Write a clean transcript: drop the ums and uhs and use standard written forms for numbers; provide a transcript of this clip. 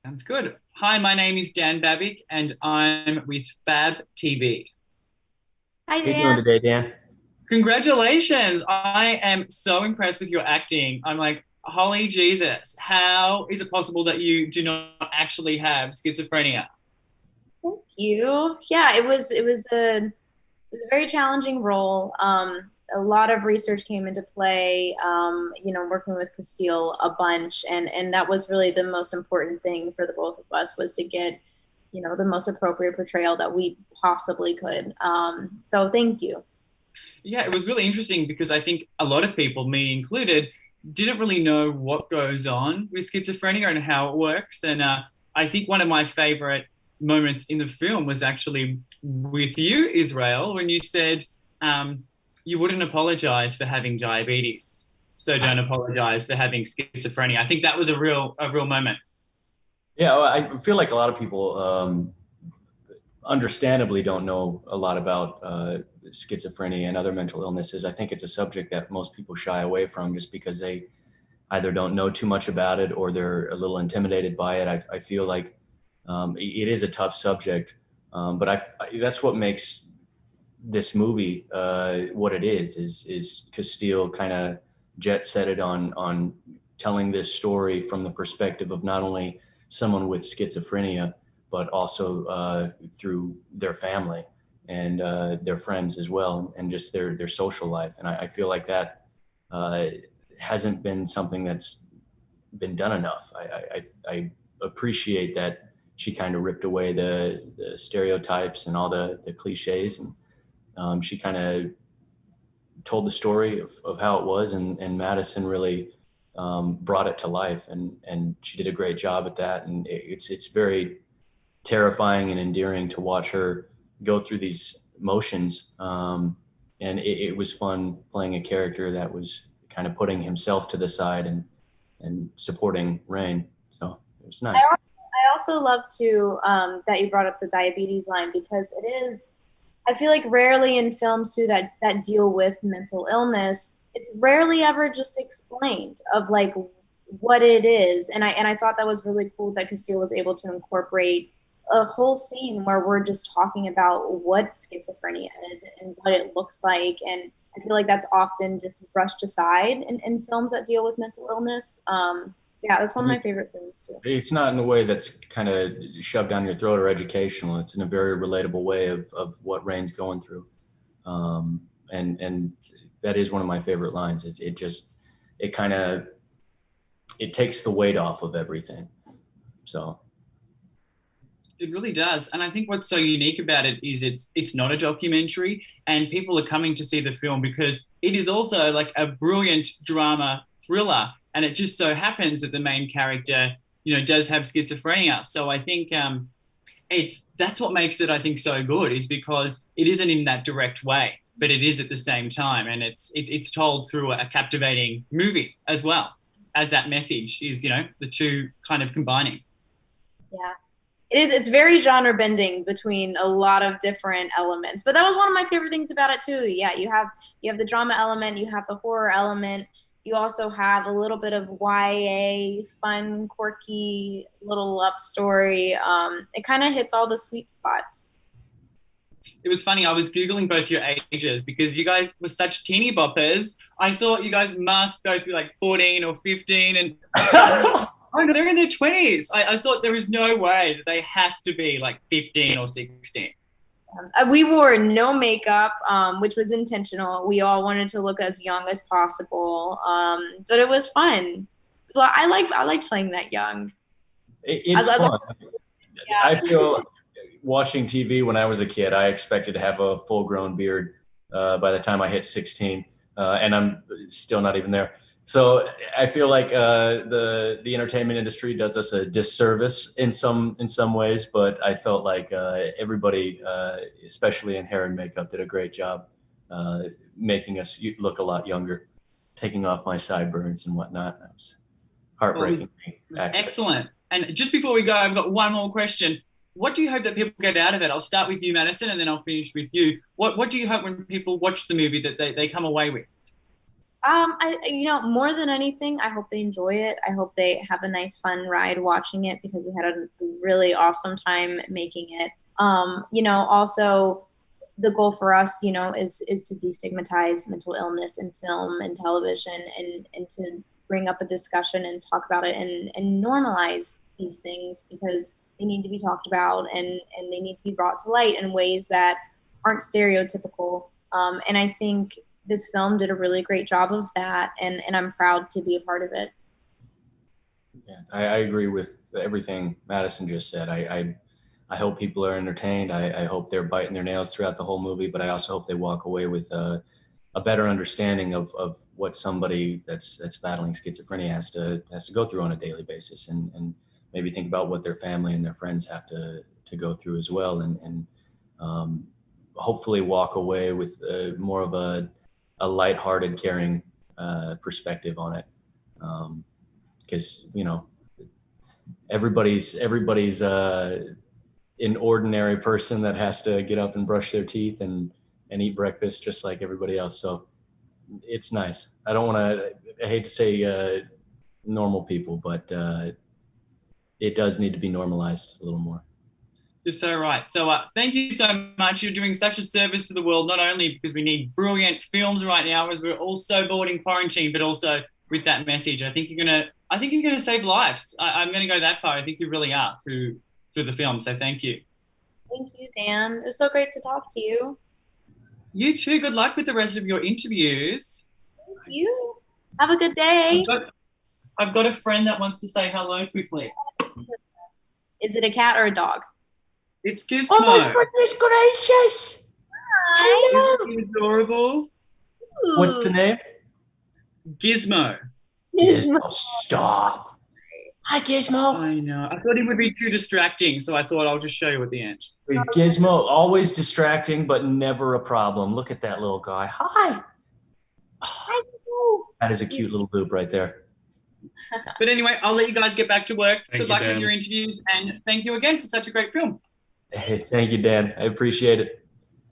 Sounds good. Hi, my name is Dan Babick, and I'm with FabTV. Hi, How you doing Dan. today, Dan? Congratulations! I am so impressed with your acting. I'm like, holy Jesus, how is it possible that you do not actually have schizophrenia? Thank you. Yeah, it was a very challenging role. A lot of research came into play. Working with Castille a bunch, and that was really the most important thing for the both of us was to get, the most appropriate portrayal that we possibly could. So thank you. Yeah, it was really interesting because I think a lot of people, me included, didn't really know what goes on with schizophrenia and how it works. And I think one of my favorite moments in the film was actually with you, Israel, when you said um, you wouldn't apologize for having diabetes. So don't apologize for having schizophrenia. I think that was a real moment. Yeah, well, I feel like a lot of people understandably don't know a lot about schizophrenia and other mental illnesses. I think it's a subject that most people shy away from just because they either don't know too much about it or they're a little intimidated by it. I feel like it is a tough subject, but that's what makes this movie what it is Castile kind of jet set it on telling this story from the perspective of not only someone with schizophrenia but also through their family and their friends as well, and just their social life. And I feel like that uh, hasn't been something that's been done enough. I appreciate that she kind of ripped away the stereotypes and all the cliches, and she kind of told the story of how it was, and Madison really brought it to life, and she did a great job at that. And it's very terrifying and endearing to watch her go through these motions. And it was fun playing a character that was kind of putting himself to the side and supporting Rain. So it was I nice. also, I also love to that you brought up the diabetes line because it is. I feel like rarely in films too that deal with mental illness, it's rarely ever just explained of like what it is. And I thought that was really cool that Castile was able to incorporate a whole scene where we're just talking about what schizophrenia is and what it looks like. And I feel like that's often just brushed aside in films that deal with mental illness. Yeah, that's one of my favorite scenes too. It's not in a way that's kind of shoved down your throat or educational. It's in a very relatable way of what Rain's going through. And that is one of my favorite lines. It kind of, it takes the weight off of everything. So It really does. And I think what's so unique about it is it's not a documentary and people are coming to see the film because it is also like a brilliant drama thriller. And it just so happens that the main character, does have schizophrenia. So I think it's that's what makes it, I think, so good is because it isn't in that direct way, but it is at the same time. And it's told through a captivating movie as well as that message is, the two kind of combining. Yeah. It is. It's very genre bending between a lot of different elements. But that was one of my favorite things about it too. Yeah, you have the drama element, you have the horror element, you also have a little bit of YA, fun, quirky little love story. It kind of hits all the sweet spots. It was funny. I was Googling both your ages because you guys were such teeny boppers. I thought you guys must both be like 14 or 15. And oh, no, they're in their 20s. I thought there was no way that they have to be like 15 or 16. We wore no makeup, which was intentional. We all wanted to look as young as possible, but it was fun. So I like playing that young. it's As fun. I yeah. feel watching TV when I was a kid, I expected to have a full grown beard by the time I hit 16, and I'm still not even there. So I feel like the entertainment industry does us a disservice in some ways, but I felt like everybody, especially in hair and makeup, did a great job making us look a lot younger, taking off my sideburns and whatnot. That was Well, heartbreaking. it was excellent. And just before we go, I've got one more question. What do you hope that people get out of it? I'll start with you, Madison, and then I'll finish with you. What do you hope when people watch the movie that they come away with? More than anything, I hope they enjoy it. I hope they have a nice, fun ride watching it because we had a really awesome time making it. Also the goal for us, is to destigmatize mental illness in film and television and to bring up a discussion and talk about it and normalize these things because they need to be talked about and they need to be brought to light in ways that aren't stereotypical. And I think this film did a really great job of that, and I'm proud to be a part of it. Yeah, I agree with everything Madison just said. I hope people are entertained. I hope they're biting their nails throughout the whole movie, but I also hope they walk away with a better understanding of what somebody that's battling schizophrenia has to go through on a daily basis, and maybe think about what their family and their friends have to go through as well, and hopefully walk away with more of a lighthearted, caring perspective on it, because everybody's an ordinary person that has to get up and brush their teeth and eat breakfast just like everybody else. So it's nice. I hate to say normal people, but it does need to be normalized a little more. You're so right. So thank you so much. You're doing such a service to the world, not only because we need brilliant films right now as we're all so bored in quarantine, but also with that message. I think you're gonna save lives. I'm gonna go that far. I think you really are through the film. So thank you. Thank you, Dan. It was so great to talk to you. You too. Good luck with the rest of your interviews. Thank you. Have a good day. I've got a friend that wants to say hello quickly. Is it a cat or a dog? It's Gizmo. Oh my goodness gracious! Hi. Isn't he adorable? Ooh. What's the name? Gizmo. Gizmo. Stop. Hi, Gizmo. I know. I thought he would be too distracting, so I thought I'll just show you at the end. Gizmo, always distracting, but never a problem. Look at that little guy. Hi. Hi. That is a cute little boob right there. But anyway, I'll let you guys get back to work. Good luck Dan. with your interviews, and thank you again for such a great film. Hey, thank you, Dan. I appreciate it.